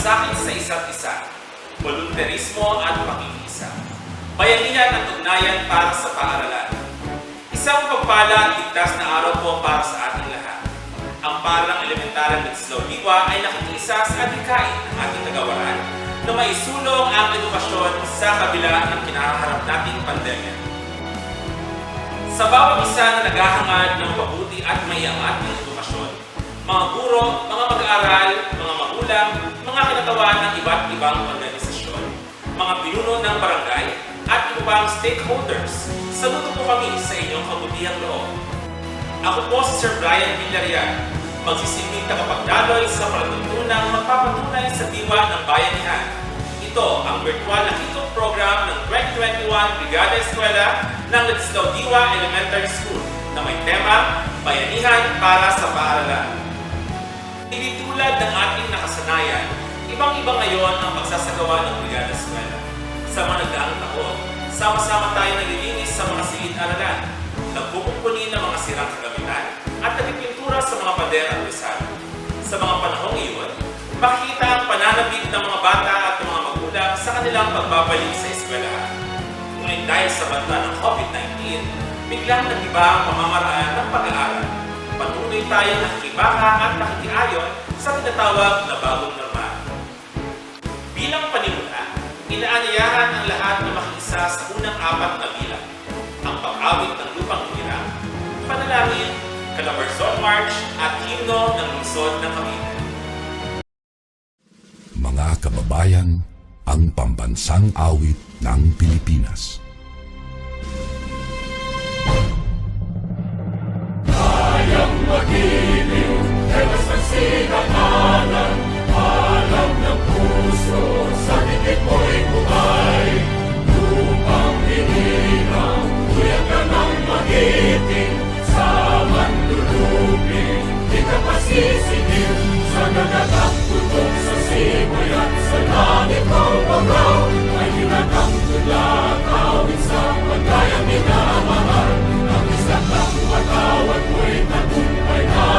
malasakit sa isa't isa, volunterismo at pakikiisa. Bayanihan at ugnayan para sa paaralan. Isang pagpala at ligtas na araw po para sa ating lahat. Ang Paaralang Elementarang Ladislao Diwa ay nakikiisa sa adhikain ng ating kagawaran na maisulong ang edukasyon sa kabila ng kinaharap nating pandemya. Sa bawat isa na naghahangad ng mabuti at maiangat ng edukasyon, mga guro, mga mag-aaral, mga magulang, mga kinatawan ng iba't ibang organisasyon, mga pinuno ng barangay, at iba pang stakeholders, saludo po kami sa inyong kabutihang loob. Ako po si Sir Brian Villarreal, magsisilbing tagapagdaloy sa palatuntunang magpapatunay sa diwa ng bayanihan. Ito ang virtual na kick-off program ng 2021 Brigada Eskwela ng Ladislao Diwa Elementary School na may tema, Bayanihan para sa Paaralan. Hindi tulad ng ating nakasanayan, ibang-iba ngayon ang pagsasagawa ng Brigada Eskwela. Sa mga nagdaang taon, sama-sama tayo naglilinis sa mga silid-aralan, nagpupupunin ng mga sirang kagamitan, at nagpipintura sa mga pader at rizal. Sa mga panahong iyon, makikita ang pananabik ng mga bata at mga magulang sa kanilang pagbabalik sa eskwelahan. Ngunit dahil sa banta ng COVID-19, biglang nag-iba ang pamamaraan ng pag-aaral. Patuloy tayo nakikibaka at nakikiayon sa tinatawag na bagong normal. Bilang panimula, inaanyayahan ang lahat na makiisa sa unang apat na bilang, ang pag-awit ng lupang hirang, panalangin, Calabarzon March at himno ng lungsod ng Cavite. Mga kababayan, ang pambansang awit ng Pilipinas. Kayang magiliw, hewas ng sinakalan, alam ng puso, sa dikit mo'y buhay. Lupang hinirang, tuyag ka ng magiting, sa mandulupin, di ka pasisingil, sa gagatang tutok sa simoy at sa langit ng pagaw, ay hinatang tulad, awit sa pagkayang minamahal, ang isang ng watawat mo'y tagumpay na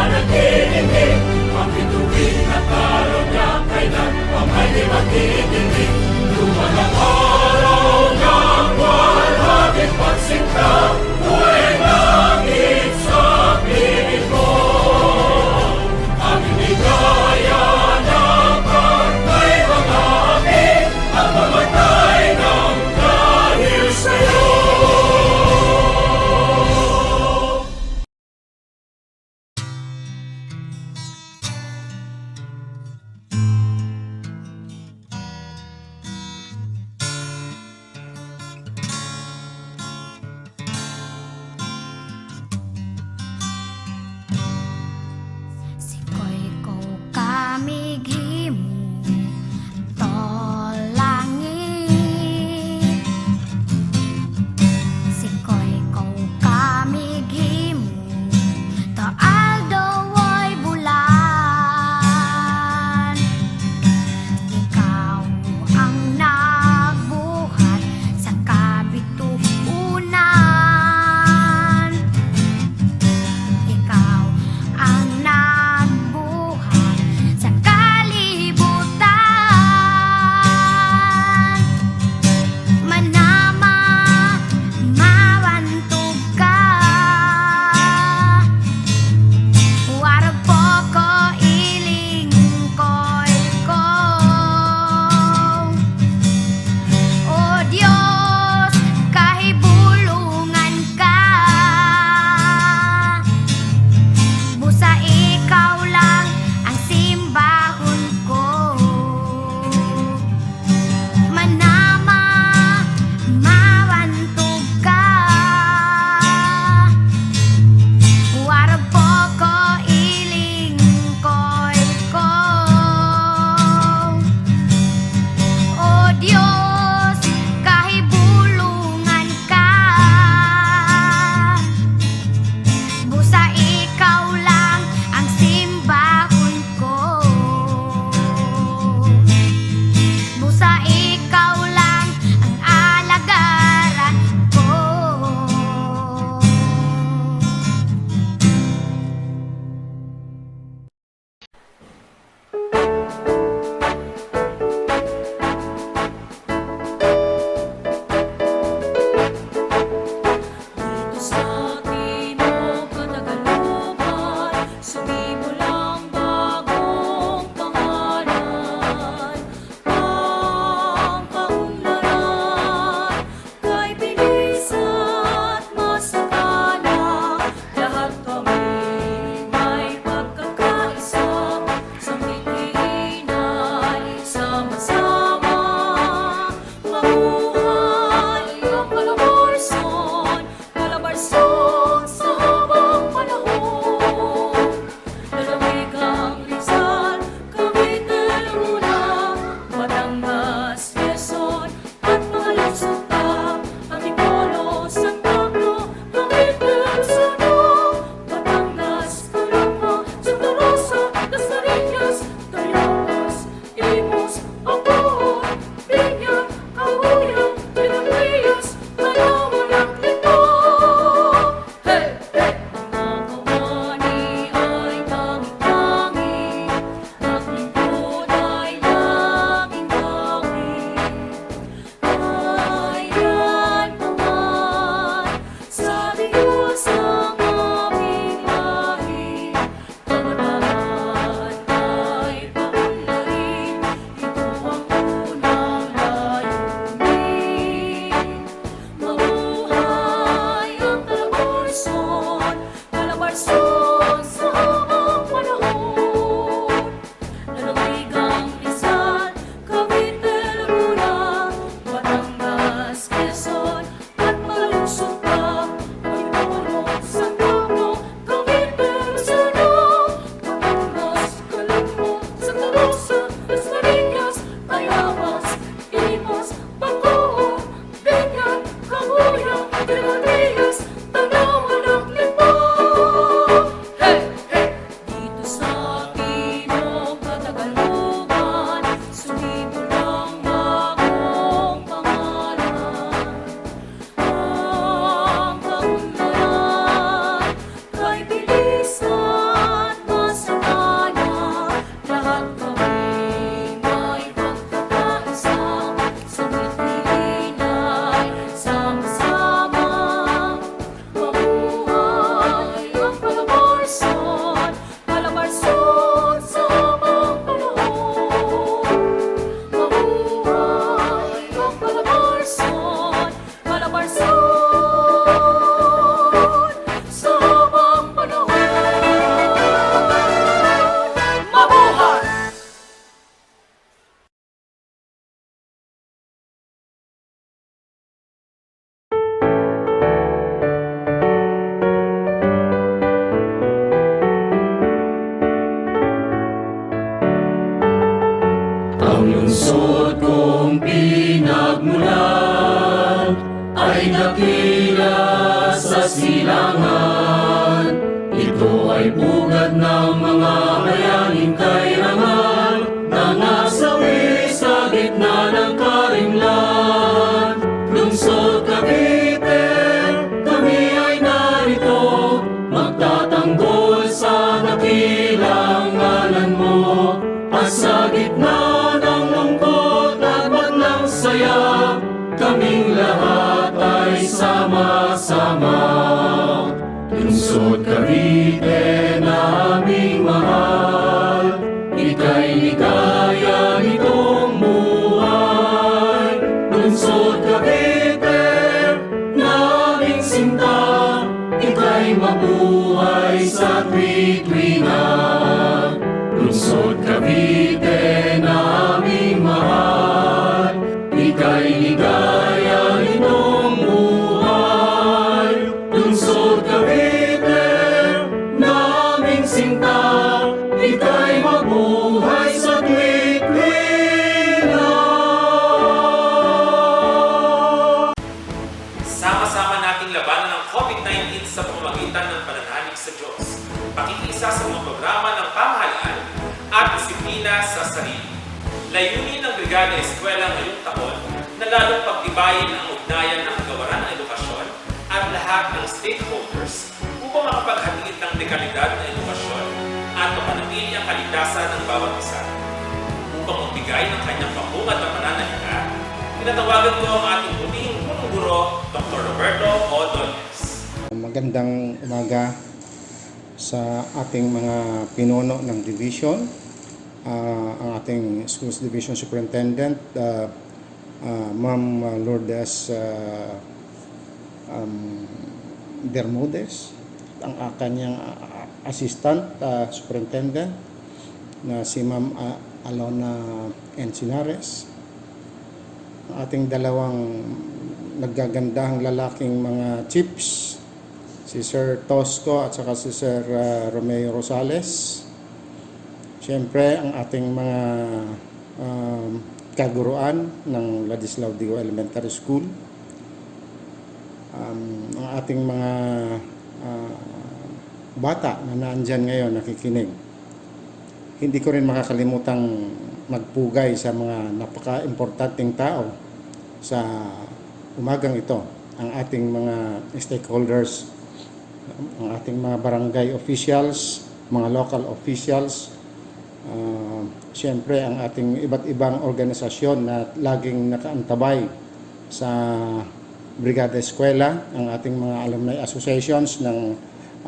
Kay pugad ng mga bayaning kay rangal na nasawi sa gitna ng karimlan. Lungsod Cavite, kami ay narito, magtatanggol sa dakilang ngalan mo. At sa gitna ng lungkot at bandang saya, kaming lahat ay sama-sama. Lungsod Cavite na aming mahal, ika'y ligaya nitong buhay. Lungsod Cavite na aming sinta, ika'y mabuhay sa tuwi-tuwina. Lungsod Cavite na aming mahal, ika'y ligaya nitong buhay. Lungsod Cavite na aming sinta, ika'y mabuhay sa tuwi-tuwina. Sama-sama nating labanan ang COVID-19 sa pamamagitan ng pananalig sa Diyos, pakikiisa sa mga programa ng pamahalaan at disiplina sa sarili. Layunin ng Brigada Eskwela ngayong taon na lalong pagtibayin ang ugnayan ng kagawaran ng edukasyon at lahat ng stakeholders upang makapaghatid ng dekalidad na edukasyon at mapanatili ang kaligtasan ng bawat isa. Upang magbigay ng kanyang pambungad na pananalita, tinatawagan ko ang ating muling punong guro, Dr. Roberto O. Dolores. Magandang umaga sa ating mga pinuno ng division, ang ating Schools Division Superintendent, Ma'am Lourdes Bermudez, ang kanyang Assistant Superintendent na si Ma'am Alona Encinares, ang ating dalawang naggagandahang lalaking mga chiefs, si Sir Tosco at saka si Sir Romeo Rosales. Siyempre, ang ating mga kaguruan ng Ladislao Digo Elementary School. Ang ating mga bata na naandyan ngayon nakikinig. Hindi ko rin makakalimutang magpugay sa mga napaka-importanting tao sa umagang ito. Ang ating mga stakeholders, ang ating mga barangay officials, mga local officials, siyempre ang ating iba't ibang organisasyon na laging nakaantabay sa Brigada Eskwela, ang ating mga alumni associations ng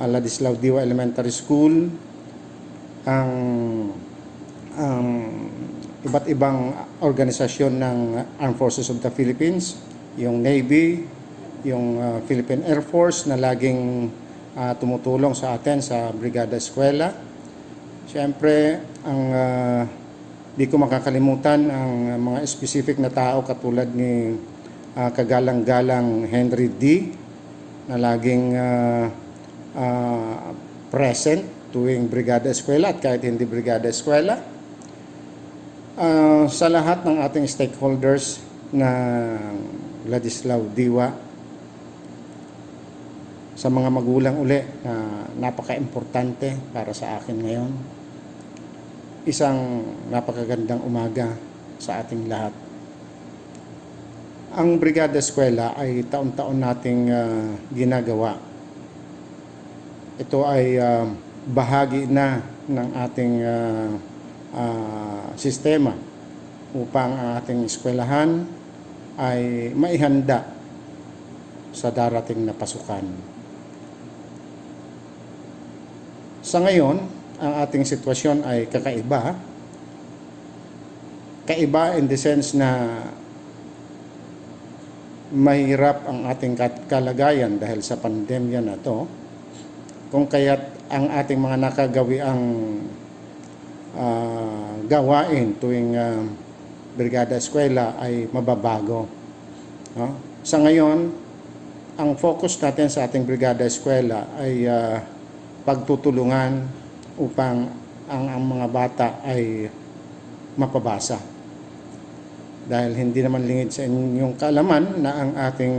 Ladislao Diwa Elementary School, ang iba't ibang organisasyon ng Armed Forces of the Philippines, yung Navy, yung Philippine Air Force na laging tumutulong sa atin sa Brigada Eskwela. Siyempre, di ko makakalimutan ang mga specific na tao katulad ni kagalang-galang Henry D. na laging present tuwing Brigada Eskwela at kahit hindi Brigada Eskwela. Sa lahat ng ating stakeholders na Ladislao Diwa, sa mga magulang uli na napaka-importante para sa akin ngayon. Isang napakagandang umaga sa ating lahat. Ang Brigada Eskwela ay taon-taon nating ginagawa. Ito ay bahagi na ng ating sistema upang ang ating eskwelahan ay maihanda sa darating na pasukan. Sa ngayon, ang ating sitwasyon ay kakaiba. Kaiba in the sense na mahirap ang ating kalagayan dahil sa pandemya na to. Kung kaya't ang ating mga nakagawiang gawain tuwing Brigada Eskwela ay mababago. No? Sa ngayon, ang focus natin sa ating Brigada Eskwela ay pagtutulungan upang ang mga bata ay mapabasa. Dahil hindi naman lingid sa inyong kaalaman na ang ating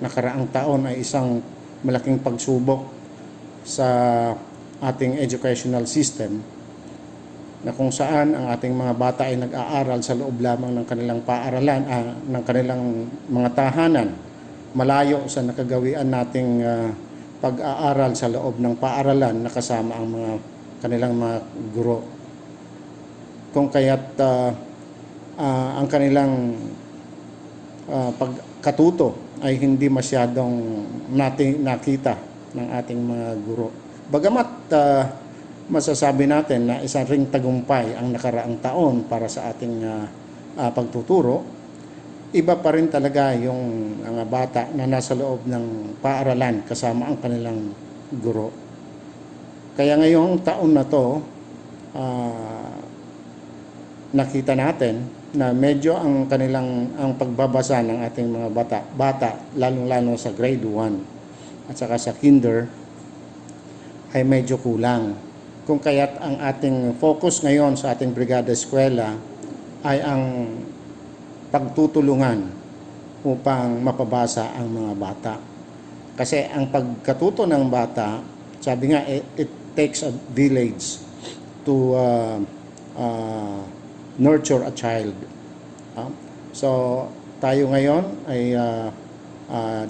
nakaraang taon ay isang malaking pagsubok sa ating educational system na kung saan ang ating mga bata ay nag-aaral sa loob lamang ng kanilang paaralan, ng kanilang mga tahanan, malayo sa nakagawian nating pag-aaral sa loob ng paaralan na kasama ang mga kanilang mga guro. Kung kaya't ang kanilang pagkatuto ay hindi masyadong nakita ng ating mga guro. Bagamat masasabi natin na isang ring tagumpay ang nakaraang taon para sa ating pagtuturo, iba pa rin talaga yung mga bata na nasa loob ng paaralan kasama ang kanilang guro. Kaya ngayong taon na to, nakita natin na medyo ang pagbabasa ng ating mga bata lalong-lalo sa grade 1 at saka sa kinder ay medyo kulang. Kung kaya't ang ating focus ngayon sa ating brigada eskwela ay ang pagtutulungan upang mapabasa ang mga bata. Kasi ang pagkatuto ng bata, sabi nga, it takes a village to nurture a child. So, tayo ngayon ay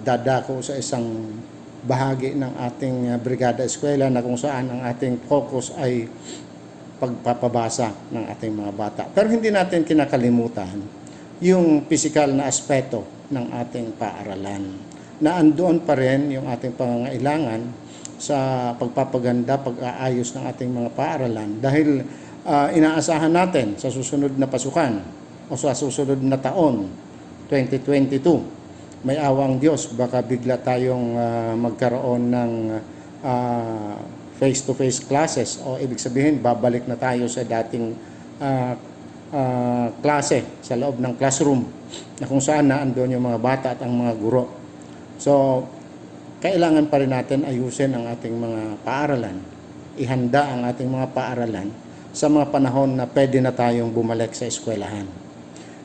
dadako sa isang bahagi ng ating brigada eskwela na kung saan ang ating focus ay pagpapabasa ng ating mga bata. Pero hindi natin kinakalimutan yung physical na aspeto ng ating paaralan, na andoon pa rin yung ating pangangailangan sa pagpapaganda, pag-aayos ng ating mga paaralan dahil inaasahan natin sa susunod na pasukan o sa susunod na taon, 2022, may awang Diyos, baka bigla tayong magkaroon ng face-to-face classes o ibig sabihin, babalik na tayo sa dating klase sa loob ng classroom na kung saan na andun yung mga bata at ang mga guro. So, kailangan pa rin natin ayusin ang ating mga paaralan, ihanda ang ating mga paaralan sa mga panahon na pwede na tayong bumalik sa eskwelahan.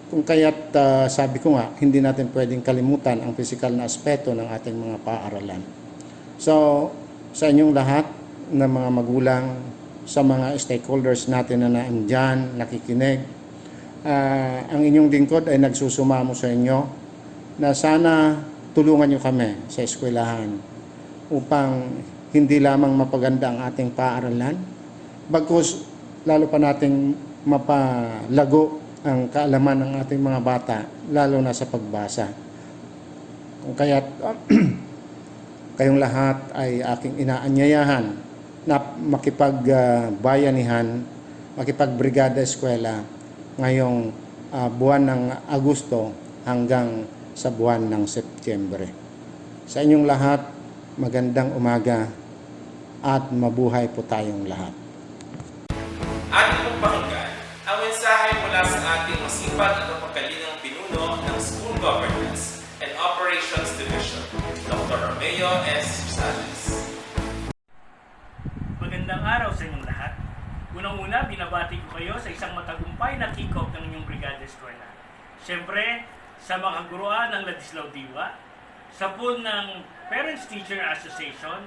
Kung kaya't sabi ko nga, hindi natin pwedeng kalimutan ang physical na aspeto ng ating mga paaralan. So, sa inyong lahat na mga magulang, sa mga stakeholders natin na naandyan, nakikinig, ang inyong lingkod ay nagsusumamo sa inyo na sana tulungan nyo kami sa eskwelahan upang hindi lamang mapaganda ang ating paaralan, bagkus lalo pa nating mapalago ang kaalaman ng ating mga bata, lalo na sa pagbasa. Kung kaya't kayong lahat ay aking inaanyayahan na makipagbayanihan, makipagbrigada eskwela ngayong buwan ng Agosto hanggang sa buwan ng Setyembre. Sa inyong lahat, magandang umaga at mabuhay po tayong lahat. Ating pong pakinggan ang mensahe mula sa ating masipag at mapagkalingang pinuno ng School Governance and Operations Division, Dr. Romeo S. Sales. Magandang araw sa inyong lahat. Unang-una, binabati ko kayo sa isang matagumpay na kick-off ng inyong Brigada Eskwela. Siyempre, sa mga kaguruan ng Ladislao Diwa, sa pool ng Parents-Teacher Association,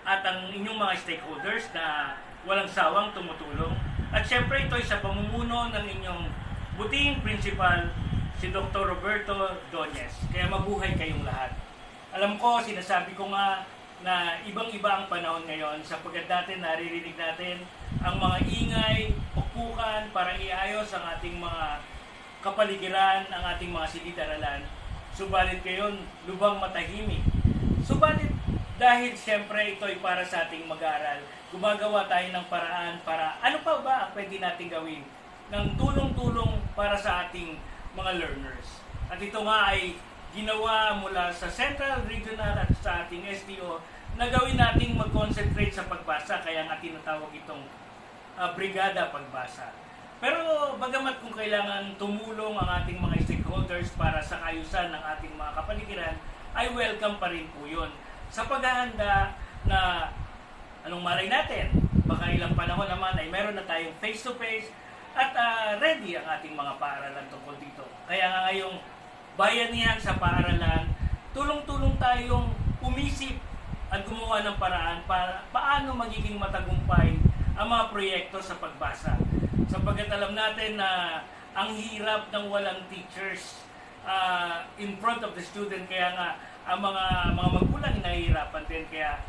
at ang inyong mga stakeholders na walang sawang tumutulong. At siyempre, ito ay sa pamumuno ng inyong buting principal, si Dr. Roberto Doñez. Kaya mabuhay kayong lahat. Alam ko, sinasabi ko nga na ibang-iba ang panahon ngayon sapagkat dati naririnig natin ang mga ingay, pukpukan para iayos ang ating mga kapaligiran, ang ating mga silid-aralan. Subalit ngayon, lubang matahimik. Subalit dahil siyempre ito ay para sa ating mag-aaral, gumagawa tayo ng paraan para ano pa ba ang pwede natin gawin ng tulong-tulong para sa ating mga learners. At ito nga ay ginawa mula sa Central, Regional at sa ating SDO na gawin nating mag-concentrate sa pagbasa, kaya nga tinatawag itong Brigada Pagbasa. Pero bagamat kung kailangan tumulong ang ating mga stakeholders para sa kaayusan ng ating mga kapaligiran, ay welcome pa rin po yun. Sa paghahanda na anong malay natin, baka ilang panahon naman ay meron na tayong face-to-face at ready ang ating mga paaralan tungkol dito. Kaya nga ngayong bayanihan sa paaralan, tulong-tulong tayong umisip at gumawa ng paraan para paano magiging matagumpay ang mga proyekto sa pagbasa. Sapagkat alam natin na ang hirap ng walang teachers in front of the student, kaya nga ang mga magulang nahihirapan din. Kaya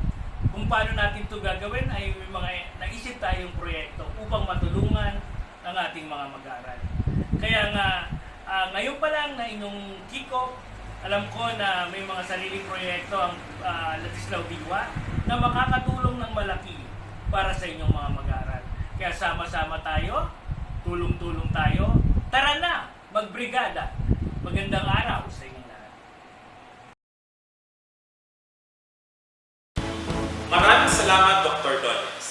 kung paano natin ito gagawin ay may mga naisip tayong proyekto upang matulungan ang ating mga mag-aaral. Kaya nga ngayon pa lang na inyong kick-off, alam ko na may mga sariling proyekto ang Ladislao Diwa na makakatulong ng malaki para sa inyong mga mag-aaral. Kaya sama-sama tayo, tulong-tulong tayo. Tara na, magbrigada. Magandang araw sa inyong lahat. Maraming salamat, Dr. Doles.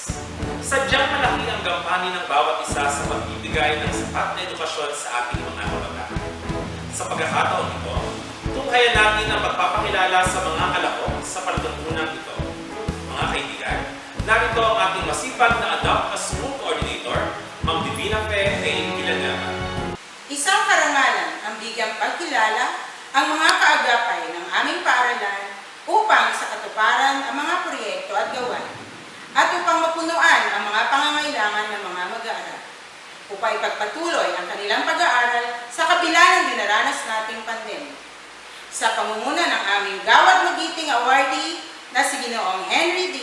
Sadyang malaki ang gampanin ng bawat isa sa pagbibigay ng sapat na edukasyon sa ating mga kabataan. Sa pagkakataon ito, tunghayan natin ang pagpapakilala sa mga kalahok sa palatuntunan ito. Mga kaibigan, narito ang ating masipag na Adopt a School Coordinator, Ma'am Divina Fe A. Villanueva. Isang karangalan ang bigyang pagkilala ang mga kaagapay ng aming paaralan upang sa katuparan ang mga proyekto at gawain at upang mapunuan ang mga pangangailangan ng mga mag-aaral upang ipagpatuloy ang kanilang pag-aaral sa kabila ng dinaranas nating pandemya. Sa pamumuno ng aming Gawad Magiting Awardee na si Ginoong Henry D.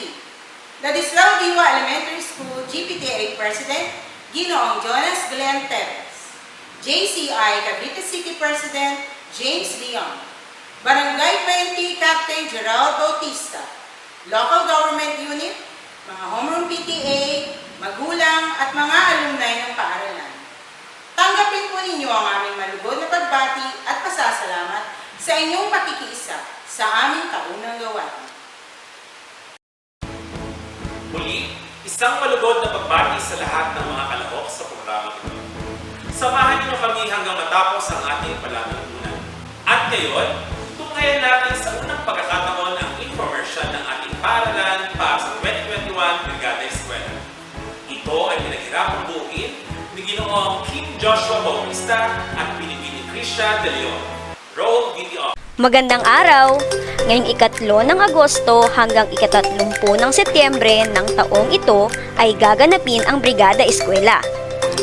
Ladislao Diwa Elementary School GPTA President Ginoong Jonas Glenn Teves, JCI Cavite City President James Leon, Barangay 20 Captain Gerald Bautista, Local Government Unit, mga homeroom PTA, magulang at mga alumni ng paaralan. Tanggapin po ninyo ang aming malugod na pagbati at pasasalamat sa inyong pakikiisa sa aming kaunang gawain. Muli, isang malugod na pagbati sa lahat ng mga kalahok sa programa ito. Samahan niyo kami hanggang matapos ang ating palatuntunan. At ngayon, tunghayan natin sa unang pagkakataon ang infomercial ng ating paaralan para sa 2021 Brigada Eskwela. Ito ay pinaghirapang buuin ni Ginoong Kim Joshua Bautista at Binibini Krisha De Leon. Roll video. Magandang araw! Ngayong 3 ng Agosto hanggang 30 ng Setyembre ng taong ito ay gaganapin ang Brigada Eskwela.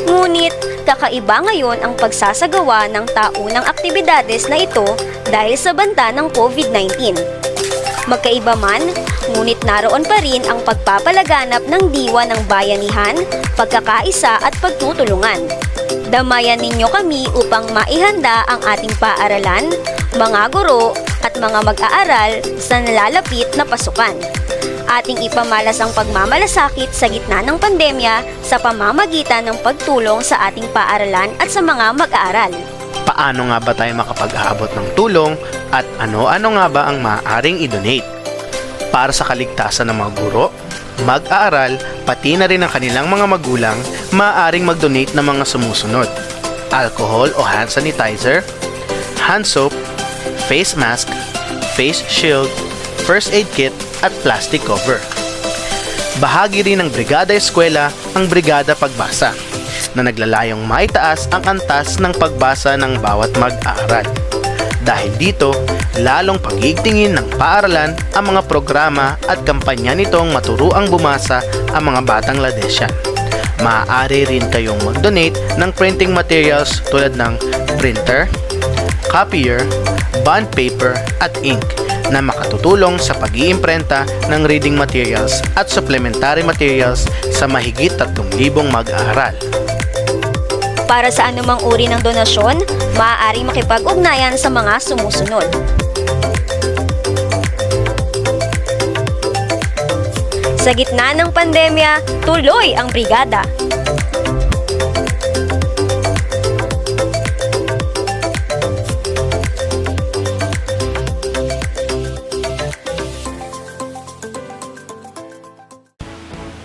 Ngunit, kakaiba ngayon ang pagsasagawa ng taunang aktibidades na ito dahil sa banta ng COVID-19. Magkaiba man, ngunit naroon pa rin ang pagpapalaganap ng diwa ng bayanihan, pagkakaisa at pagtutulungan. Damayan ninyo kami upang maihanda ang ating paaralan, mga guro at mga mag-aaral sa nalalapit na pasukan. Ating ipamalas ang pagmamalasakit sa gitna ng pandemya sa pamamagitan ng pagtulong sa ating paaralan at sa mga mag-aaral. Paano nga ba tayo makapag-aabot ng tulong at ano-ano nga ba ang maaaring i-donate? Para sa kaligtasan ng mga guro, mag-aaral, pati na rin ang kanilang mga magulang, maaaring mag-donate ng mga sumusunod: alcohol o hand sanitizer, hand soap, face mask, face shield, first aid kit at plastic cover. Bahagi rin ng Brigada Eskwela ang Brigada Pagbasa, na naglalayong maitaas ang antas ng pagbasa ng bawat mag-aaral. Dahil dito, lalong pagigtingin ng paaralan ang mga programa at kampanya nitong maturuang bumasa ang mga batang Ladesian. Maaari rin kayong mag-donate ng printing materials tulad ng printer, copier, bond paper at ink na makatutulong sa pag-iimprenta ng reading materials at supplementary materials sa mahigit 3,000 mag-aaral. Para sa anumang uri ng donasyon, maaari makipag-ugnayan sa mga sumusunod. Sa gitna ng pandemya, tuloy ang brigada.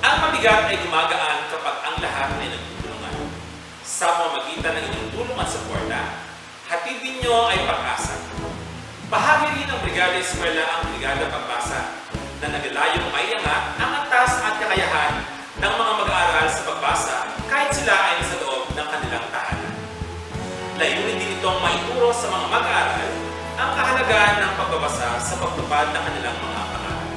Ang mabigat ay gumagaan kapag ang lahat ay nagtutulungan. Sa pamamagitan ng inyong tulong at suporta, hatid ninyo ay pag-asa. Bahagi rin ng Brigada Eskwela ang Brigada Pagbasa na naglalayong maiangat ang antas at kakayahan ng mga mag-aaral sa pagbasa kahit sila ay nasa loob ng kanilang tahanan. Layunin din itong maituro sa mga mag-aaral ang kahalagahan ng pagbabasa sa pagtupad ng kanilang mga pangarap.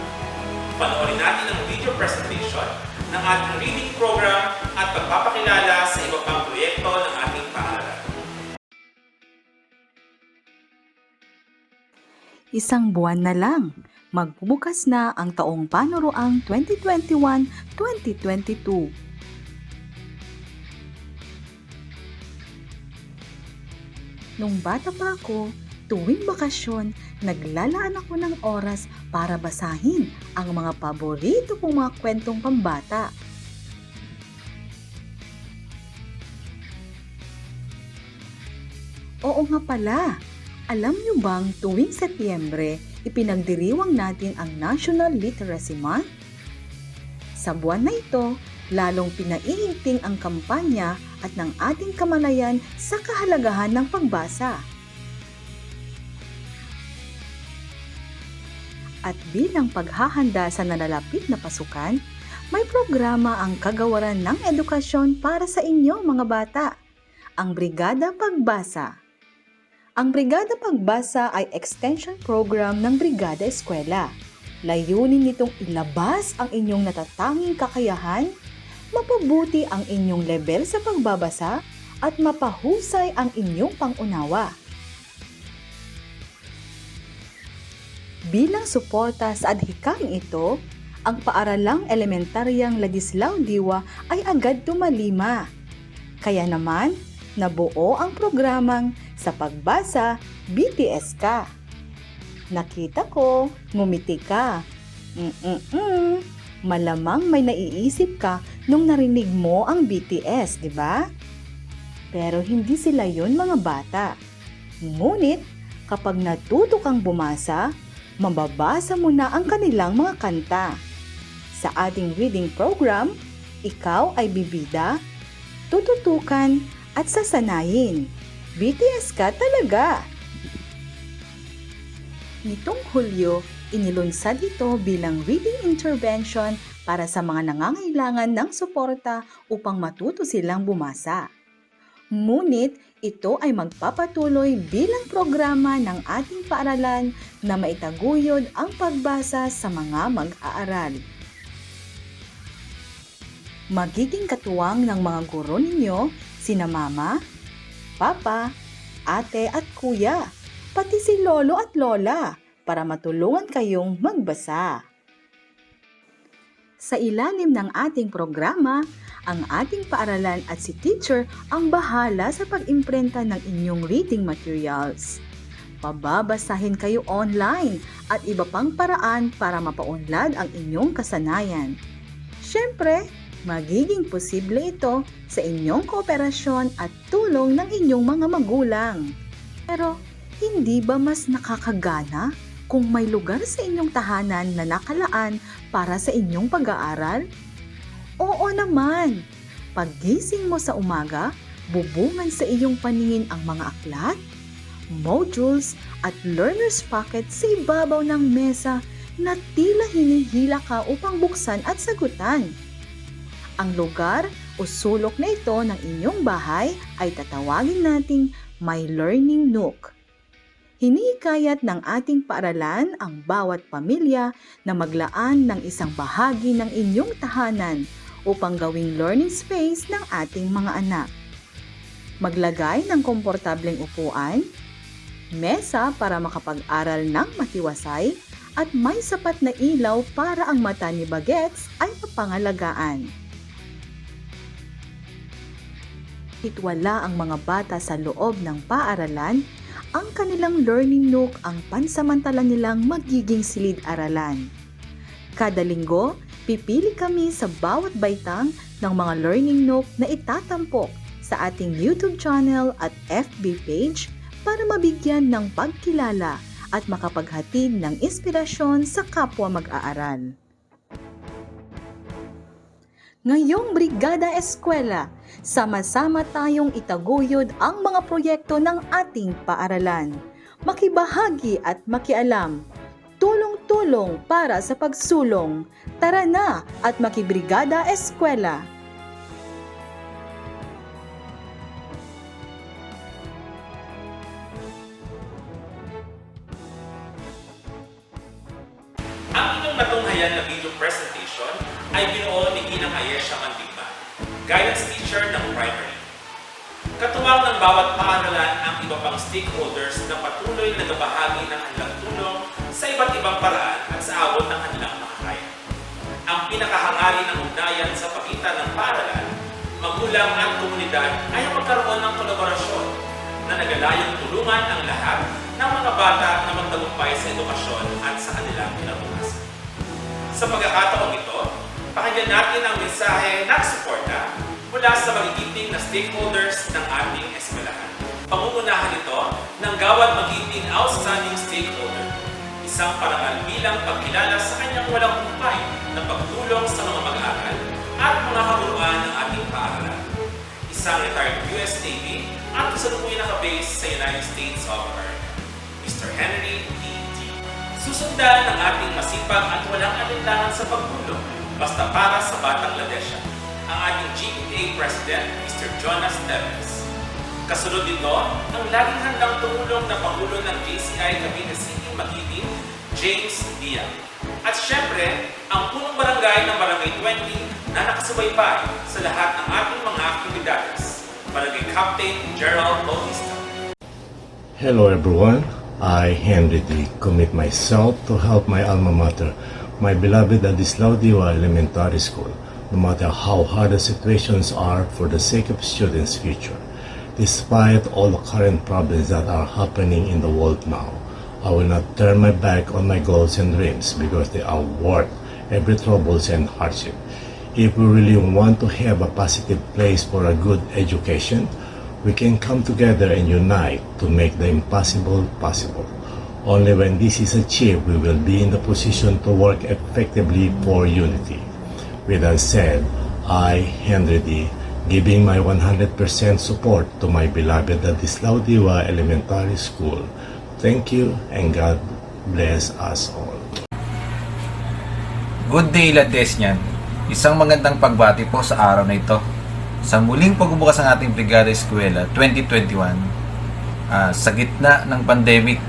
Panoorin natin ang video presentation ng ating reading program at pagpapakilala sa iba pang proyekto ng ating paaralan. Isang buwan na lang, magbubukas na ang taong panuruang 2021-2022. Nung bata pa ako, tuwing bakasyon, naglalaan ako ng oras para basahin ang mga paborito kong mga kwentong pambata. Oo nga pala, alam niyo bang tuwing Setyembre, ipinagdiriwang natin ang National Literacy Month? Sa buwan na ito, lalong pinaiigting ang kampanya at ng ating kamalayan sa kahalagahan ng pagbasa. At bilang paghahanda sa nalalapit na pasukan, may programa ang Kagawaran ng Edukasyon para sa inyo mga bata, ang Brigada Pagbasa. Ang Brigada Pagbasa ay extension program ng Brigada Eskwela. Layunin nitong ilabas ang inyong natatanging kakayahan, mapabuti ang inyong level sa pagbabasa, at mapahusay ang inyong pangunawa. Bilang suporta sa adhikaing ito, ang paaralang elementaryang Ladislao Diwa ay agad tumalima. Kaya naman, nabuo ang programang Sa Pagbasa, BTS Ka. Nakita ko, ngumiti ka. Malamang may naiisip ka nung narinig mo ang BTS, di ba? Pero hindi sila yon mga bata. Ngunit, kapag natuto kang bumasa, mababasa mo na ang kanilang mga kanta. Sa ating reading program, ikaw ay bibida, tututukan at sasanayin. BTS ka talaga! Nitong Hulyo, inilunsad ito bilang reading intervention para sa mga nangangailangan ng suporta upang matuto silang bumasa. Ngunit ito ay magpapatuloy bilang programa ng ating paaralan na maitaguyod ang pagbasa sa mga mag-aaral. Magiging katuwang ng mga guro ninyo sina Mama, Papa, Ate at Kuya, pati si Lolo at Lola para matulungan kayong magbasa. Sa ilalim ng ating programa, ang ating paaralan at si teacher ang bahala sa pag-imprenta ng inyong reading materials. Pababasahin kayo online at iba pang paraan para mapaunlad ang inyong kasanayan. Siyempre, magiging posible ito sa inyong kooperasyon at tulong ng inyong mga magulang. Pero, hindi ba mas nakakagana kung may lugar sa inyong tahanan na nakalaan para sa inyong pag-aaral? Oo naman! Paggising mo sa umaga, bubungan sa iyong paningin ang mga aklat, modules at learner's pocket sa ibabaw ng mesa na tila hinihila ka upang buksan at sagutan. Ang lugar o sulok na ito ng inyong bahay ay tatawagin nating My Learning Nook. Hinihikayat ng ating paaralan ang bawat pamilya na maglaan ng isang bahagi ng inyong tahanan upang gawing learning space ng ating mga anak. Maglagay ng komportableng upuan, mesa para makapag-aral ng matiwasay, at may sapat na ilaw para ang mata ni Bagets ay mapangalagaan. Wala ang mga bata sa loob ng paaralan, ang kanilang learning nook ang pansamantala nilang magiging silid-aralan. Kada linggo, pipili kami sa bawat baitang ng mga learning nook na itatampok sa ating YouTube channel at FB page para mabigyan ng pagkilala at makapaghatid ng inspirasyon sa kapwa mag-aaral. Ngayong Brigada Eskwela, sama-sama tayong itaguyod ang mga proyekto ng ating paaralan. Makibahagi at makialam. Tulong-tulong para sa pagsulong. Tara na at makibrigada Eskwela! Ang inyong natunghayan na video ni Ginang Ayesha Mandigman, guidance teacher ng primary. Katuwang ng bawat paaralan ang iba pang stakeholders na patuloy na nagbahagi ng kanilang tulong sa iba't ibang paraan at sa abot ng kanilang makakaya. Ang pinakahangarin ng ugnayan sa pagitan ng paaralan, magulang at komunidad ay ang magkaroon ng kolaborasyon na nagalayong tulungan ang lahat ng mga bata na magtagumpay sa edukasyon at sa kanilang kinabukasan. Sa pagkakataong ito, pakinggan natin ang mensahe ng suporta mula sa magigiting na stakeholders ng ating eskwelahan. Pangungunahan ito ng Gawad Magiting Outstanding Stakeholder, isang parangal bilang pagkilala sa kanyang walang humpay na pagtulong sa mga mag-aaral at mga kaburuan ng ating paaralan. Isang retired US Navy at kasalukuyang nakabase sa United States of America, Mr. Henry D. Susundan ng ating masipag at walang alinlangan sa pagtulong basta para sa Batang Ladesha, ang ating GPA President, Mr. Jonas Teves. Kasunod dito, ang laging handang tumulong na Pangulo ng JCI Cavite City Magiting, James Diaz. At syempre, ang punong barangay ng Barangay 20 na nakasubaybay sa lahat ng ating mga aktibidades, Barangay Captain Gerald Bautista. Hello everyone, I, Henry D., commit myself to help my alma mater, my beloved Adislao Diwa Elementary School, no matter how hard the situations are for the sake of students' future. Despite all the current problems that are happening in the world now, I will not turn my back on my goals and dreams because they are worth every troubles and hardship. If we really want to have a positive place for a good education, we can come together and unite to make the impossible possible. Only when this is achieved, we will be in the position to work effectively for unity. With that said, I, Henry D., giving my 100% support to my beloved Adislao Diwa Elementary School. Thank you and God bless us all. Good day, Ladesnian. Isang magandang pagbati po sa araw na ito. Sa muling pagbubukas ng ating Brigada Eskwela 2021, sa gitna ng pandemic,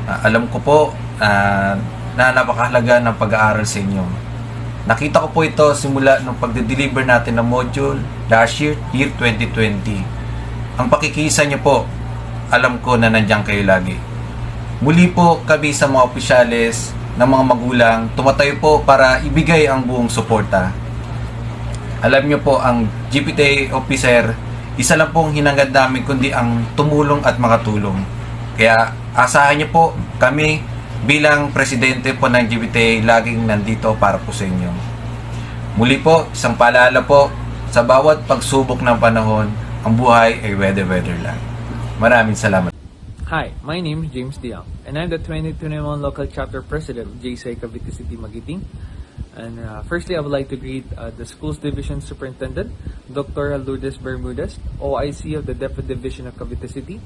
alam ko po na napakahalaga ng pag-aaral sa inyo. Nakita ko po ito simula nung pagde-deliver natin ng module last year, year 2020. Ang pakikisa niyo po, alam ko na nandiyan kayo lagi. Muli po kami sa mga opisyales ng mga magulang, tumatayo po para ibigay ang buong suporta. Alam niyo po, ang GPTA officer, isa lang pong hinangad namin kundi ang tumulong at makatulong. Kaya asahan niyo po kami bilang presidente po ng GPTA, laging nandito para po sa inyo. Muli po, isang paalala po, sa bawat pagsubok ng panahon, ang buhay ay weather lang. Maraming salamat. Hi, my name is James Diang, and I'm the 2021 Local Chapter President of JCI Cavite City Magiting. And firstly, I would like to greet the Schools Division Superintendent, Dr. Lourdes Bermudez, OIC of the DepEd Division of Cavite City,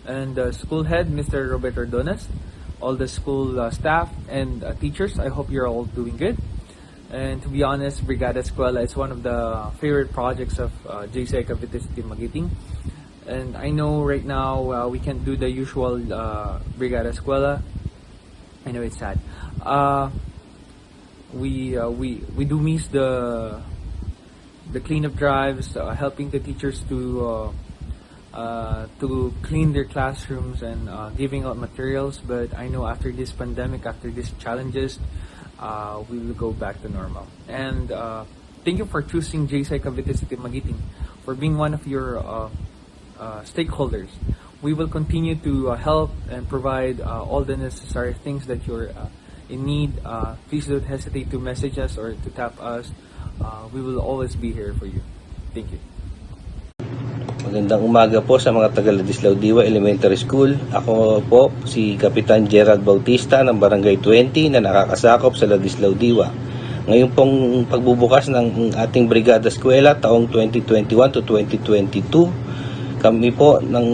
and School Head, Mr. Roberto Donas, all the school staff and teachers. I hope you're all doing good. And to be honest, Brigada Eskwela is one of the favorite projects of JCI Cavite City Magiting. And I know right now we can't do the usual Brigada Eskwela. I know it's sad. We do miss the cleanup drives, helping the teachers to clean their classrooms and giving out materials. But I know after this pandemic, after these challenges, we will go back to normal. And thank you for choosing JCI Cavite City Magiting, for being one of your stakeholders. We will continue to help and provide all the necessary things that you're in need. Please don't hesitate to message us or to tap us. We will always be here for you. Thank you. Magandang umaga po sa mga taga Ladislao Diwa Elementary School. Ako po si Kapitan Gerald Bautista ng Barangay 20 na nakakasakop sa Ladislao Diwa. Ngayon pong pagbubukas ng ating Brigada Eskwela taong 2021 to 2022, kami po ng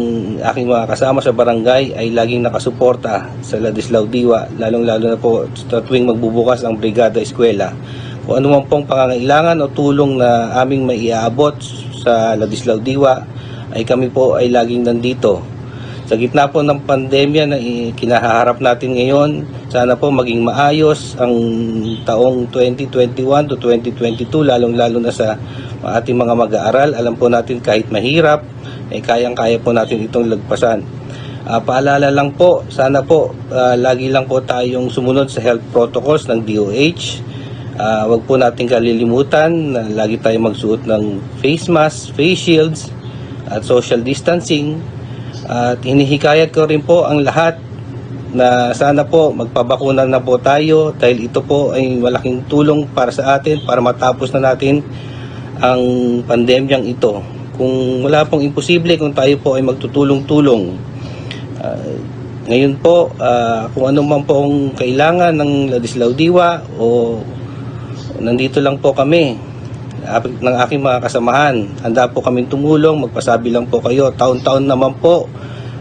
aking mga kasama sa barangay ay laging nakasuporta sa Ladislao Diwa, lalong-lalo na po sa tuwing magbubukas ang Brigada Eskwela. Kung ano man pong pangangailangan o tulong na aming maiaabot sa Ladislao Diwa, ay kami po ay laging nandito. Sa gitna po ng pandemya na kinaharap natin ngayon, sana po maging maayos ang taong 2021 to 2022, lalong-lalo na sa ating mga mag-aaral. Alam po natin kahit mahirap, kayang-kaya po natin itong lagpasan. Paalala lang po, sana po lagi lang po tayong sumunod sa health protocols ng DOH. Wag po natin kalilimutan na lagi tayong magsuot ng face mask, face shields at social distancing. At hinihikayat ko rin po ang lahat na sana po magpabakuna na po tayo dahil ito po ay malaking tulong para sa atin para matapos na natin ang pandemyang ito. Kung wala pong imposible kung tayo po ay magtutulong-tulong. Ngayon po, kung ano man pong kailangan ng Ladislao Diwa o nandito lang po kami ng aking mga kasamahan. Handa po kaming tumulong, magpasabi lang po kayo. Taon-taon naman po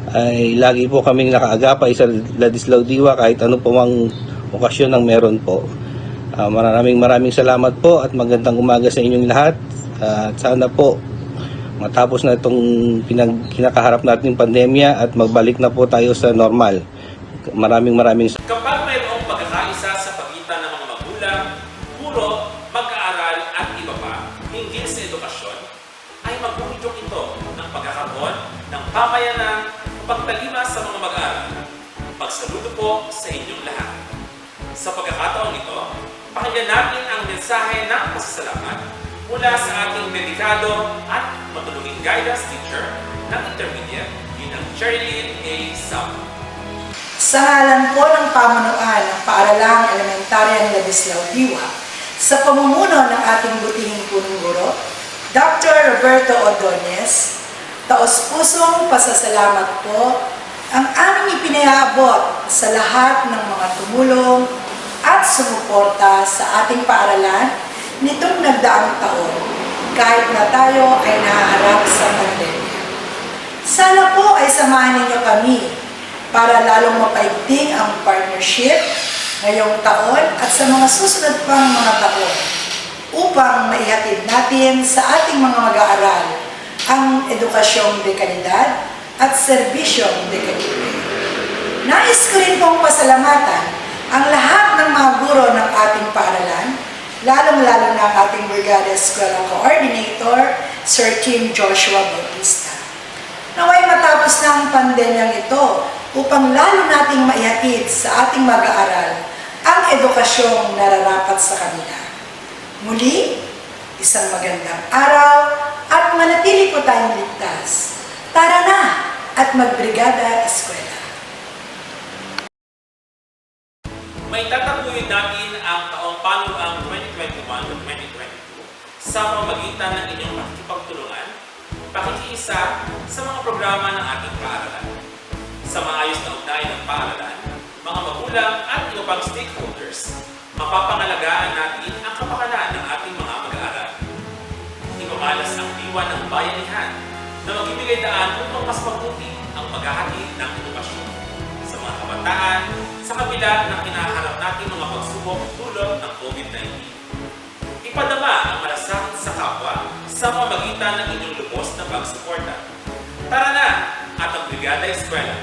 ay lagi po kaming nakaagapay sa Ladislao Diwa kahit ano po mang okasyon ang meron po. Maraming salamat po at magandang umaga sa inyong lahat. At sana po matapos na itong kinakaharap natin pandemya at magbalik na po tayo sa normal. Maraming Kapag mayroong pagkakaisa sa pagitan ng mga magulang, guro, mag-aaral at iba pa hinggil sa edukasyon, ay maguhidok ito ng pagkakaroon ng pamayanan pagtalima sa mga mag-aaral. Pagsaludo po sa inyong lahat. Sa pagkakataon ito, pakinggan natin ang mensahe ng pasasalamat mula sa ating dedikado at matulunging guidance teacher ng intermediate, ginang Cherilyn A. Sam. Sa ngalan po ng pamunuan ng Paaralang Elementaryang Ladislao Diwa, sa pamumuno ng ating butihing punong guro, Dr. Roberto Ordonez, taos-pusong pasasalamat po ang aming ipinaabot sa lahat ng mga tumulong at sumuporta sa ating paaralan nitong nagdaang taon, kahit na tayo ay nahaharap sa pandemya. Sana po ay samahan ninyo kami para lalong mapaigting ang partnership ngayong taon at sa mga susunod pang mga taon upang maihatid natin sa ating mga mag-aaral ang edukasyong de kalidad at serbisyong de kalidad. Nais ko rin pong pasalamatan ang lahat ng mga guro ng ating paaralan, lalong-lalo na ang ating Brigada Eskwela Coordinator, Sir Tim Joshua Bautista. Naway matapos na ang pandemyang ito upang lalo nating maihatid sa ating mag-aaral ang edukasyong nararapat sa kanila. Muli, isang magandang araw at manatili po tayong ligtas. Tara na at magbrigada eskwela. May tatapuyin natin ang taong panuang 2021-2022 sa pamamagitan ng inyong pakikipagtulungan, pakikiisa sa mga programa ng ating paaralan. Sa maayos na ugnayan ng paaralan, mga magulang at iba pang stakeholders, mapapangalagaan natin ang kapakanan ng ating mga mag-aaral. Ipamalas ang diwa ng bayanihan na magbibigay daan upang mas mabuti ang paghahatid ng edukasyon sa mga kabataan sa kabila ng kinaharap nating mga pagsubok tulad ng COVID-19. Ipadama ang malasakit sa kapwa sa pamamagitan ng inyong lubos na pagsuporta. Tara na at ang Brigada Eskwela